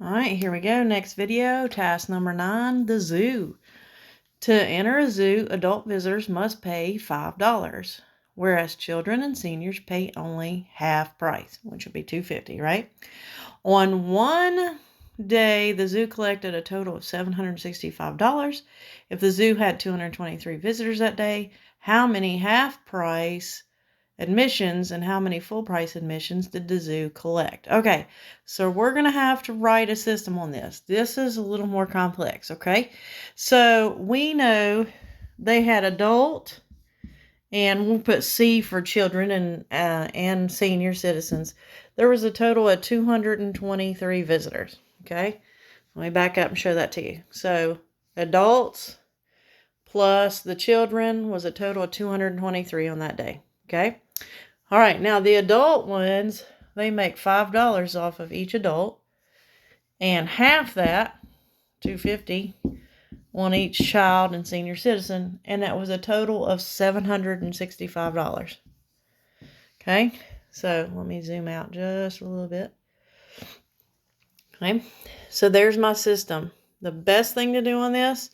All right, here we go. Next video, task number 9, the zoo. To enter a zoo, adult visitors must pay $5, whereas children and seniors pay only half price, which would be $2.50, right? On one day, the zoo collected a total of $765. If the zoo had 223 visitors that day, how many half-price admissions and how many full-price admissions did the zoo collect? Okay, so we're going to have to write a system on this. This is a little more complex, okay? So we know they had adult, and we'll put C for children and senior citizens. There was a total of 223 visitors, okay? Let me back up and show that to you. So adults plus the children was a total of 223 on that day, okay? All right, now the adult ones, they make $5 off of each adult, and half that, $2.50, on each child and senior citizen, and that was a total of $765. Okay, so let me zoom out just a little bit. Okay, so there's my system. The best thing to do on this,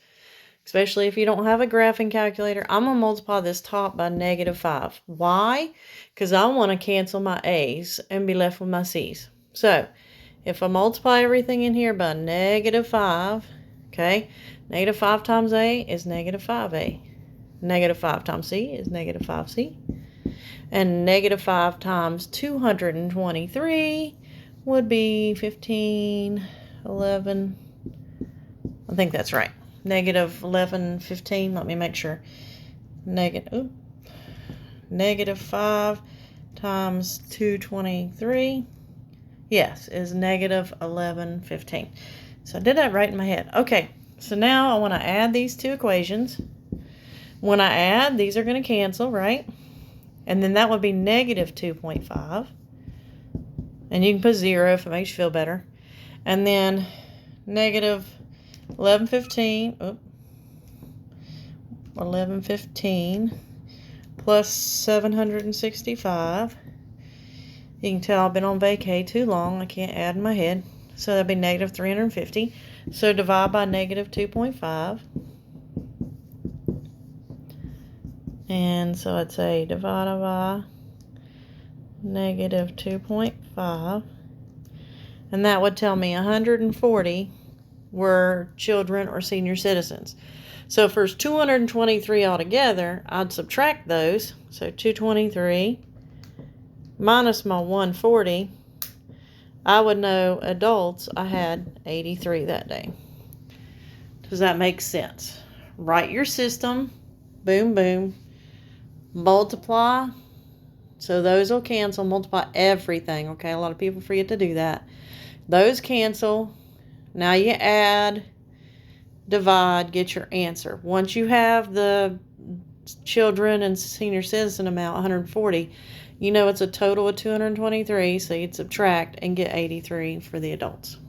especially if you don't have a graphing calculator, I'm going to multiply this top by -5. Why? Because I want to cancel my A's and be left with my C's. So if I multiply everything in here by -5, okay, -5 times A is -5A. -5 times C is -5C. And -5 times 223 would be 15, 11. I think that's right. -11, 15. Let me make sure. -5 times 223. Yes, is -11, 15. So I did that right in my head. Okay, so now I want to add these two equations. When I add, these are going to cancel, right? And then that would be -2.5. And you can put 0 if it makes you feel better. And then -1115, 1115 plus 765. You can tell I've been on vacay too long. I can't add in my head. So that'd be -350. So divide by -2.5. And so I'd say divided by -2.5. And that would tell me 140 were children or senior citizens. So if there's 223 altogether, I'd subtract those. So 223 minus my 140, I would know adults, I had 83 that day. Does that make sense? Write your system. Boom, boom. Multiply. So those will cancel. Multiply everything, okay? A lot of people forget to do that. Those cancel. Now you add, divide, get your answer. Once you have the children and senior citizen amount, 140, you know it's a total of 223, so you'd subtract and get 83 for the adults.